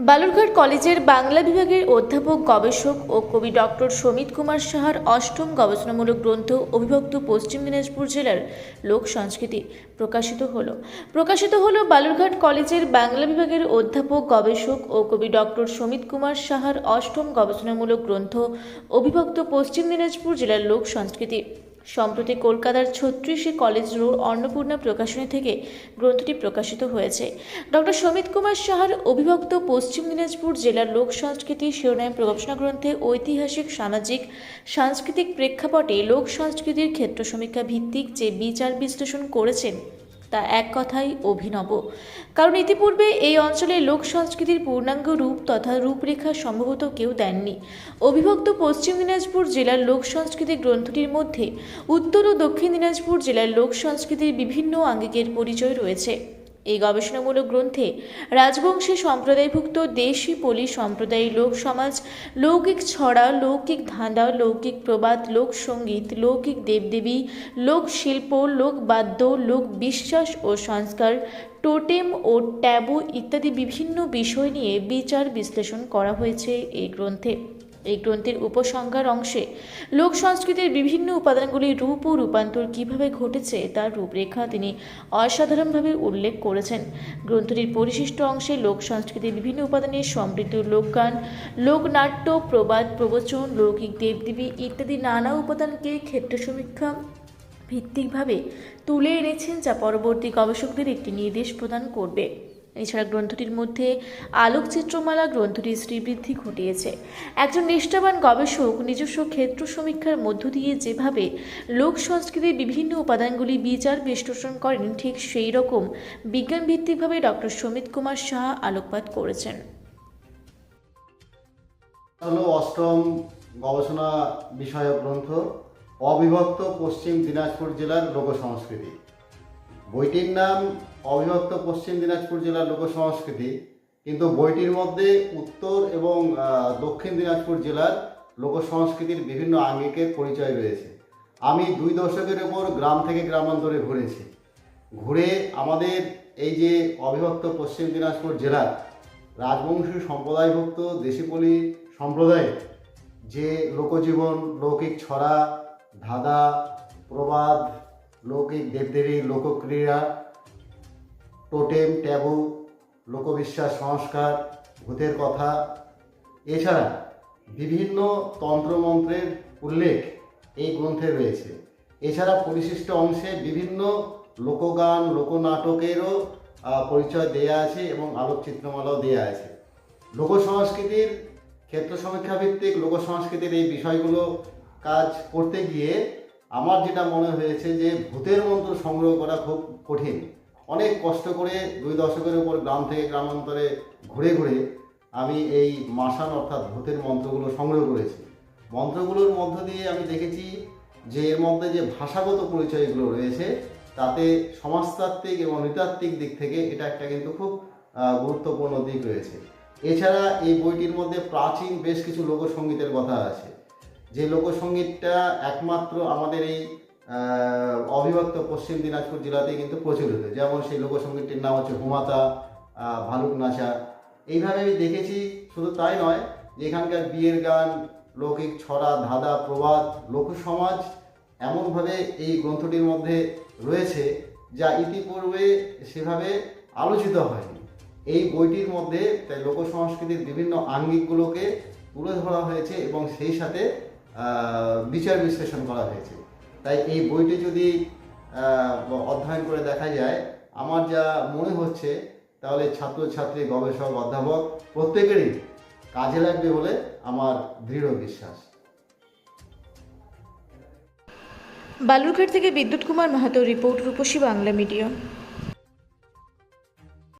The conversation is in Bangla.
বালুরঘাট কলেজের বাংলা বিভাগের অধ্যাপক গবেষক ও কবি ডক্টর সমিত কুমার সাহার অষ্টম গবেষণামূলক গ্রন্থ অবিভক্ত পশ্চিম দিনাজপুর জেলার লোক সংস্কৃতি প্রকাশিত হলো বালুরঘাট কলেজের বাংলা বিভাগের অধ্যাপক গবেষক ও কবি ডক্টর সমিত কুমার সাহার অষ্টম গবেষণামূলক গ্রন্থ অবিভক্ত পশ্চিম দিনাজপুর জেলার লোক সংস্কৃতি। সম্প্রতি কলকাতার ৩৬ কলেজ রোড অন্নপূর্ণা প্রকাশনী থেকে গ্রন্থটি প্রকাশিত হয়েছে। ডক্টর সমিত কুমার সাহার অবিভক্ত পশ্চিম দিনাজপুর জেলার লোক সংস্কৃতি শিরোনামে গবেষণা গ্রন্থে ঐতিহাসিক, সামাজিক, সাংস্কৃতিক প্রেক্ষাপটে লোক সংস্কৃতির ক্ষেত্র সমীক্ষা ভিত্তিক যে বিচার বিশ্লেষণ করেছেন তা এক কথাই অভিনব। কারণ ইতিপূর্বে এই অঞ্চলে লোক সংস্কৃতির পূর্ণাঙ্গ রূপ তথা রূপরেখা সম্ভবত কেউ দেননি। অবিভক্ত পশ্চিম দিনাজপুর জেলার লোক সংস্কৃতি গ্রন্থটির মধ্যে উত্তর ও দক্ষিণ দিনাজপুর জেলার লোক সংস্কৃতির বিভিন্ন আঙ্গিকের পরিচয় রয়েছে। এই গবেষণামূলক গ্রন্থে রাজবংশী সম্প্রদায়ভুক্ত দেশি পলি সম্প্রদায়ী লোক সমাজ, লৌকিক ছড়া, লৌকিক ধাঁধা, লৌকিক প্রবাদ, লোকসঙ্গীত, লৌকিক দেবদেবী, লোকশিল্প, লোকবাদ্য, লোক বিশ্বাস ও সংস্কার, টোটেম ও ট্যাবু ইত্যাদি বিভিন্ন বিষয় নিয়ে বিচার বিশ্লেষণ করা হয়েছে এই গ্রন্থে। এই গ্রন্থের উপসংহার অংশে লোক সংস্কৃতির বিভিন্ন উপাদানগুলির রূপ ও রূপান্তর কীভাবে ঘটেছে তার রূপরেখা তিনি অসাধারণভাবে উল্লেখ করেছেন। গ্রন্থটির পরিশিষ্ট অংশে লোক সংস্কৃতির বিভিন্ন উপাদানের সমৃদ্ধ লোকগান, লোকনাট্য, প্রবাদ, প্রবচন, লৌকিক দেবদেবী ইত্যাদি নানা উপাদানকে ক্ষেত্র সমীক্ষা ভিত্তিকভাবে তুলে এনেছেন, যা পরবর্তী গবেষকদের একটি নির্দেশ প্রদান করবে। এছাড়া গ্রন্থটির মধ্যে আলোকচিত্রমালা গ্রন্থটির শ্রীবৃদ্ধি ঘটিয়েছে। একজন নিষ্ঠাবান গবেষক নিজস্ব ক্ষেত্র সমীক্ষার মধ্য দিয়ে যেভাবে লোক সংস্কৃতির বিভিন্ন উপাদানগুলি বিচার বিশ্লেষণ করেন, ঠিক সেই রকম বিজ্ঞানভিত্তিকভাবে ডক্টর সমিত কুমার সাহা আলোকপাত করেছেন। হলো অষ্টম গবেষণা বিষয়ক গ্রন্থ অবিভক্ত পশ্চিম দিনাজপুর জেলার লোক সংস্কৃতি। বইটির নাম অবিভক্ত পশ্চিম দিনাজপুর জেলার লোক সংস্কৃতি, কিন্তু বইটির মধ্যে উত্তর এবং দক্ষিণ দিনাজপুর জেলার লোক সংস্কৃতির বিভিন্ন আঙ্গিকের পরিচয় রয়েছে। আমি 2 দশকের ওপর গ্রাম থেকে গ্রামান্তরে ঘুরে আমাদের এই যে অবিভক্ত পশ্চিম দিনাজপুর জেলার রাজবংশী সম্প্রদায়ভুক্ত দেশিপলি সম্প্রদায়ের যে লোকজীবন, লৌকিক ছড়া, ধাঁধা, প্রবাদ, লৌকিক দেবদেবী, লোকক্রীড়া, টোটেম, ট্যাবু, লোকবিশ্বাস, সংস্কার, ভূতের কথা, এছাড়া বিভিন্ন তন্ত্রমন্ত্রের উল্লেখ এই গ্রন্থে রয়েছে। এছাড়া পরিশিষ্ট অংশে বিভিন্ন লোকগান, লোকনাটকেরও পরিচয় দেয়া আছে এবং আলোকচিত্রমালাও দেয়া আছে। লোক সংস্কৃতির ক্ষেত্র সমীক্ষা ভিত্তিক লোক সংস্কৃতির এই বিষয়গুলো কাজ করতে গিয়ে আমার যেটা মনে হয়েছে যে ভূতের মন্ত্র সংগ্রহ করা খুব কঠিন। অনেক কষ্ট করে 2 দশকের উপর গ্রাম থেকে গ্রামান্তরে ঘুরে আমি এই মাসান অর্থাৎ ভূতের মন্ত্রগুলো সংগ্রহ করেছি। মন্ত্রগুলোর মধ্য দিয়ে আমি দেখেছি যে এর মধ্যে যে ভাষাগত পরিচয়গুলো রয়েছে তাতে সমাজতাত্ত্বিক এবং নৃতাত্ত্বিক দিক থেকে এটা একটা কিন্তু খুব গুরুত্বপূর্ণ দিক রয়েছে। এছাড়া এই বইটির মধ্যে প্রাচীন বেশ কিছু লোকসঙ্গীতের কথা আছে, যে লোকসঙ্গীতটা একমাত্র আমাদের এই অবিভক্ত পশ্চিম দিনাজপুর জেলাতেই কিন্তু প্রচলিত। যেমন সেই লোকসঙ্গীতটির নাম হচ্ছে হুমাতা, ভালুক নাচা। এইভাবে আমি দেখেছি। শুধু তাই নয়, যে এখানকার বিয়ের গান, লৌকিক ছড়া, ধাঁধা, প্রবাদ, লোকসমাজ এমনভাবে এই গ্রন্থটির মধ্যে রয়েছে যা ইতিপূর্বে সেভাবে আলোচিত হয়নি। এই বইটির মধ্যে তাই লোক সংস্কৃতির বিভিন্ন আঙ্গিকগুলোকে তুলে ধরা হয়েছে এবং সেই সাথে বিচার বিশ্লেষণ করা হয়েছে। তাই এই বইটি যদি অধ্যয়ন করে দেখা যায়, আমার যা মনে হচ্ছে তাহলে ছাত্রছাত্রী, গবেষক, অধ্যাপক প্রত্যেকেরই কাজে লাগবে বলে আমার দৃঢ় বিশ্বাস। বালুরঘাট থেকে বিদ্যুৎ কুমার মাহাতো রিপোর্ট, রূপসী বাংলা মিডিয়া।